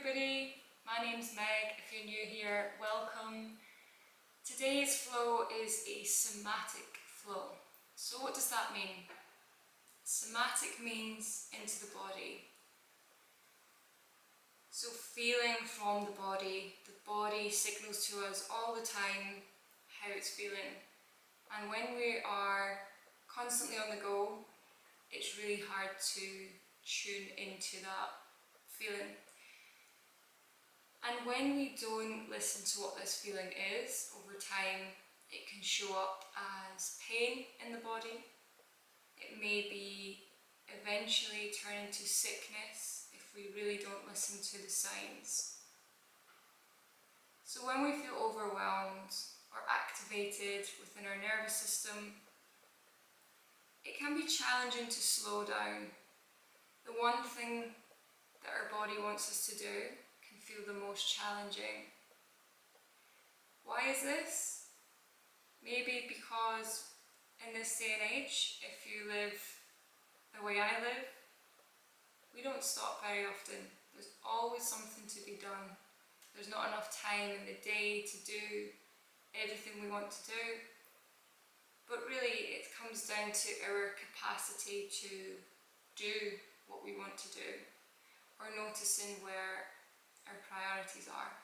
everybody, my name's Meg. If you're new here, welcome. Today's flow is a somatic flow. So what does that mean? Somatic means into the body. So feeling from the body signals to us all the time how it's feeling. And when we are constantly on the go, it's really hard to tune into that feeling. And when we don't listen to what this feeling is, over time it can show up as pain in the body. It may be eventually turn into sickness if we really don't listen to the signs. So when we feel overwhelmed or activated within our nervous system, it can be challenging to slow down. The one thing that our body wants us to do can feel the most challenging. Why is this? Maybe because in this day and age, if you live the way I live, we don't stop very often. There's always something to be done. There's not enough time in the day to do everything we want to do. But really, it comes down to our capacity to do what we want to do, or noticing where our priorities are.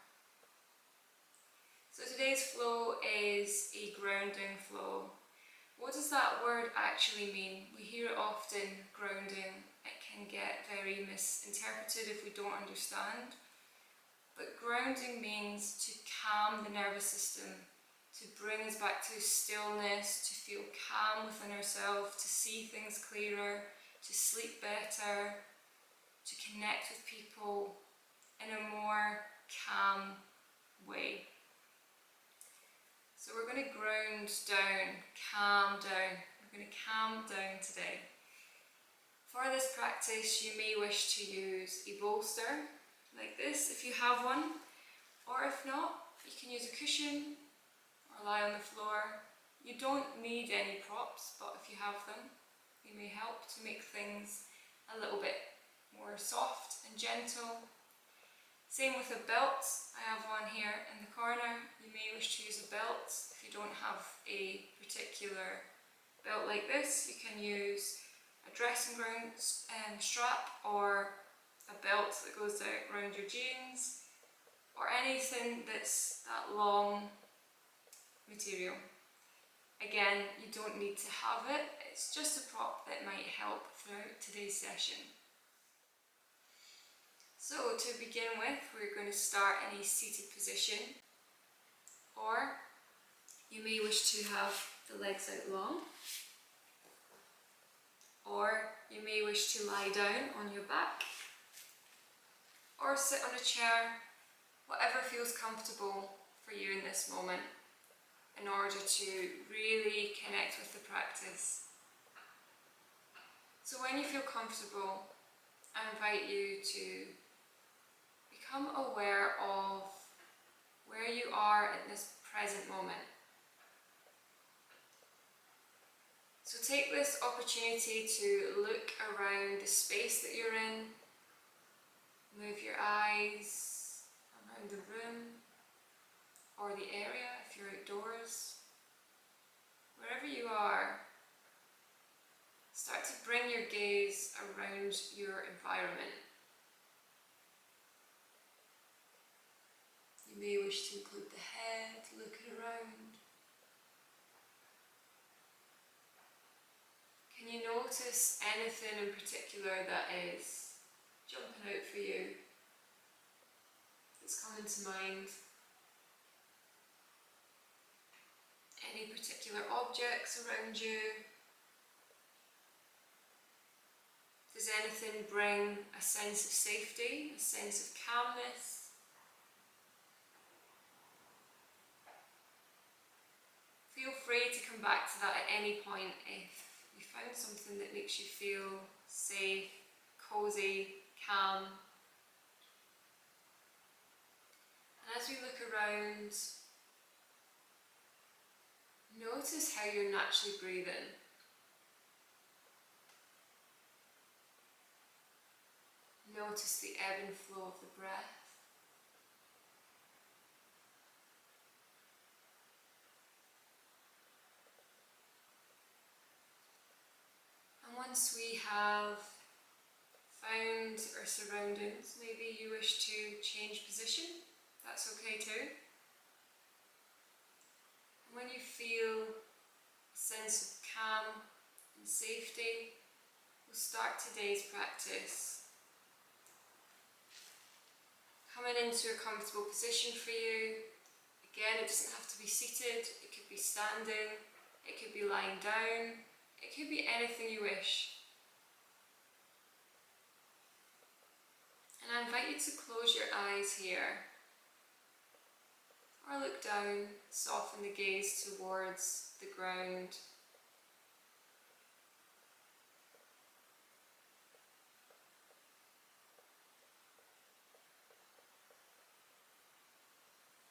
So today's flow is a grounding flow. What does that word actually mean? We hear it often, grounding. It can get very misinterpreted if we don't understand. But grounding means to calm the nervous system, to bring us back to stillness, to feel calm within ourselves, to see things clearer, to sleep better, to connect with people in a more calm way. So we're going to ground down, calm down. We're going to calm down today. For this practice, you may wish to use a bolster like this if you have one, or if not, you can use a cushion or lie on the floor. You don't need any props, but if you have them, they may help to make things a little bit more soft and gentle. Same with a belt. I have one here in the corner. You may wish to use a belt. If you don't have a particular belt like this, you can use a dressing gown strap, or a belt that goes around your jeans, or anything that's that long material. Again, you don't need to have it. It's just a prop that might help throughout today's session. So to begin with, we're going to start in a seated position, or you may wish to have the legs out long, or you may wish to lie down on your back, or sit on a chair, whatever feels comfortable for you in this moment, in order to really connect with the practice. So when you feel comfortable, I invite you to become aware of where you are in this present moment. So take this opportunity to look around the space that you're in. Move your eyes around the room or the area if you're outdoors. Wherever you are, start to bring your gaze around your environment. You may wish to include the head, looking around. Can you notice anything in particular that is jumping out for you, that's coming to mind? Any particular objects around you? Does anything bring a sense of safety, a sense of calmness? Feel free to come back to that at any point if you found something that makes you feel safe, cozy, calm. And as we look around, notice how you're naturally breathing. Notice the ebb and flow of the breath. Once we have found our surroundings, maybe you wish to change position, that's okay too. And when you feel a sense of calm and safety, we'll start today's practice. Coming into a comfortable position for you. Again, it doesn't have to be seated, it could be standing, it could be lying down, it could be anything you wish. And I invite you to close your eyes here, or look down, soften the gaze towards the ground.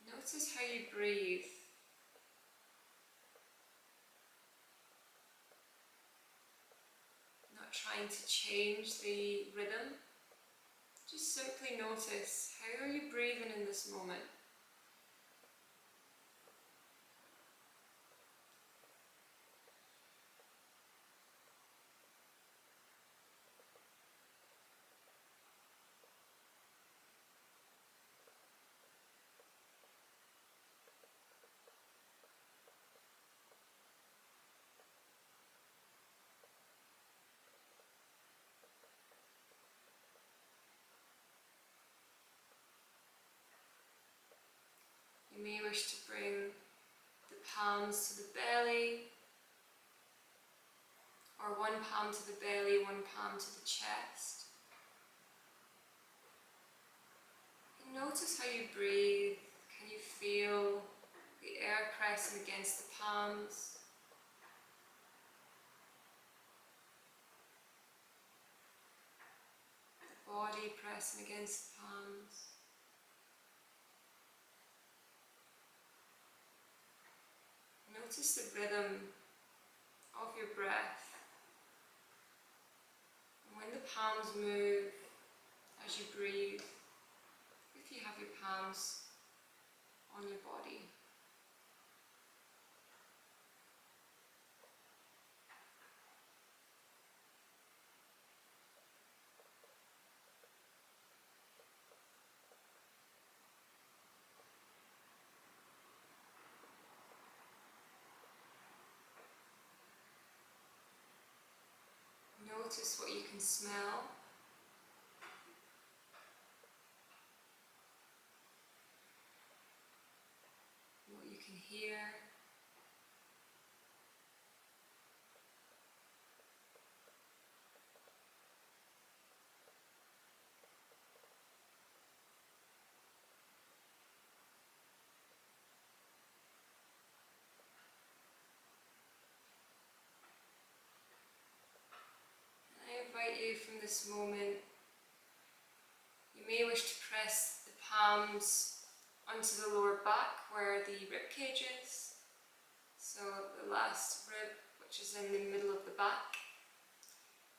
Notice how you breathe. Not trying to change the rhythm. Just simply notice, how are you breathing in this moment? You may wish to bring the palms to the belly, or one palm to the belly, one palm to the chest. And notice how you breathe. Can you feel the air pressing against the palms? The body pressing against the palms? Notice the rhythm of your breath. And when the palms move as you breathe, if you have your palms on your body. Notice what you can smell. What you can hear. I invite you from this moment, you may wish to press the palms onto the lower back where the rib cage is. So the last rib, which is in the middle of the back.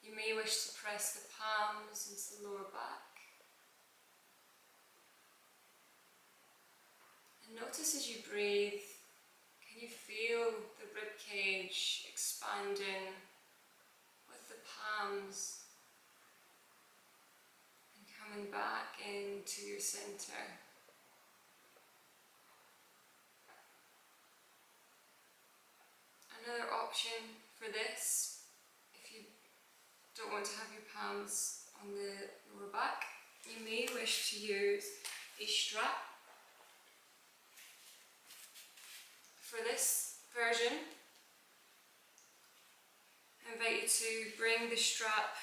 You may wish to press the palms into the lower back. And notice as you breathe, can you feel the rib cage expanding with the palms and coming back into your center? Another option for this, if you don't want to have your palms on the lower back, you may wish to use a strap. For this version, I invite you to bring the strap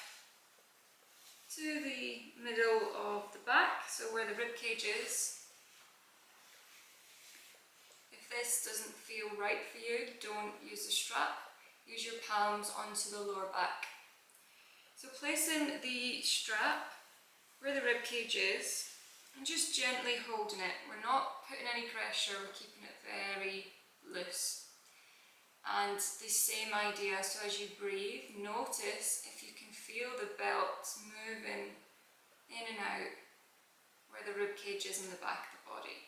to the middle of the back, so where the rib cage is. If this doesn't feel right for you, don't use the strap. Use your palms onto the lower back. So placing the strap where the rib cage is and just gently holding it. We're not putting any pressure, we're keeping it very loose. And the same idea, so as you breathe, notice if you can feel the belt moving in and out where the rib cage is in the back of the body.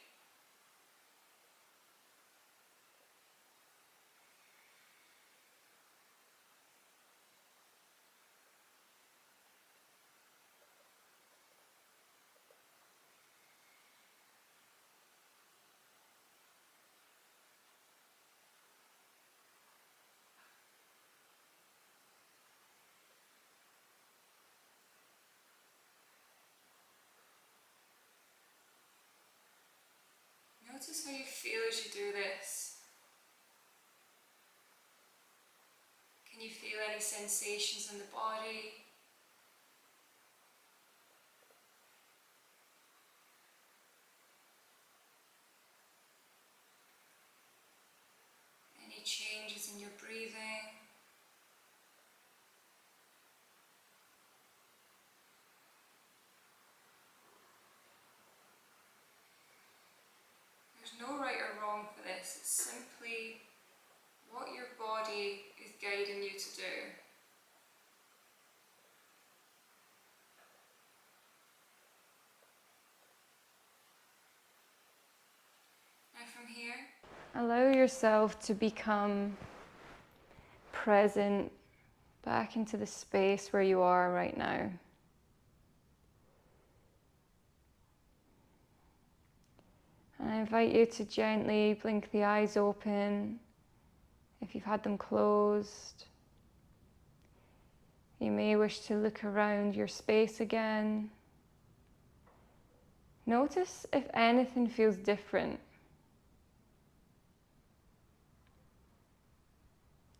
feel as you do this? Can you feel any sensations in the body? Any changes in your breathing? There's no right or wrong for this. It's simply what your body is guiding you to do. Now from here, allow yourself to become present back into the space where you are right now. And I invite you to gently blink the eyes open if you've had them closed. You may wish to look around your space again. Notice if anything feels different.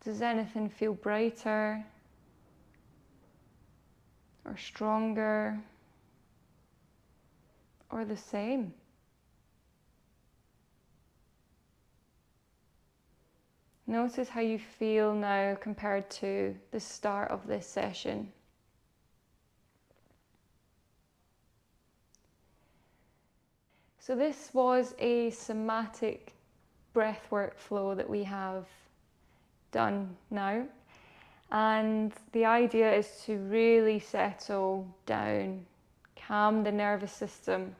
Does anything feel brighter or stronger or the same? Notice how you feel now compared to the start of this session. So this was a somatic breathwork flow that we have done now. And the idea is to really settle down, calm the nervous system.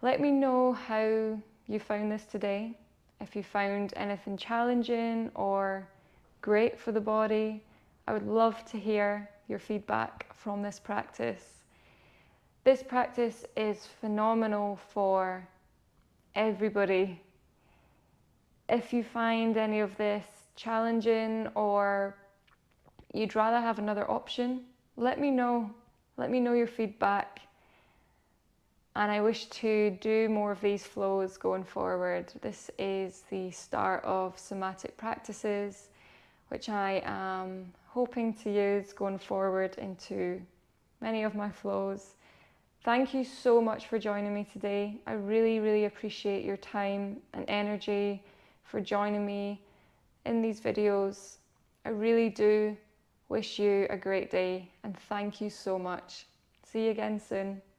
Let me know how you found this today. If you found anything challenging or great for the body, I would love to hear your feedback from this practice. This practice is phenomenal for everybody. If you find any of this challenging or you'd rather have another option, let me know. Let me know your feedback. And I wish to do more of these flows going forward. This is the start of somatic practices, which I am hoping to use going forward into many of my flows. Thank you so much for joining me today. I really, really appreciate your time and energy for joining me in these videos. I really do wish you a great day and thank you so much. See you again soon.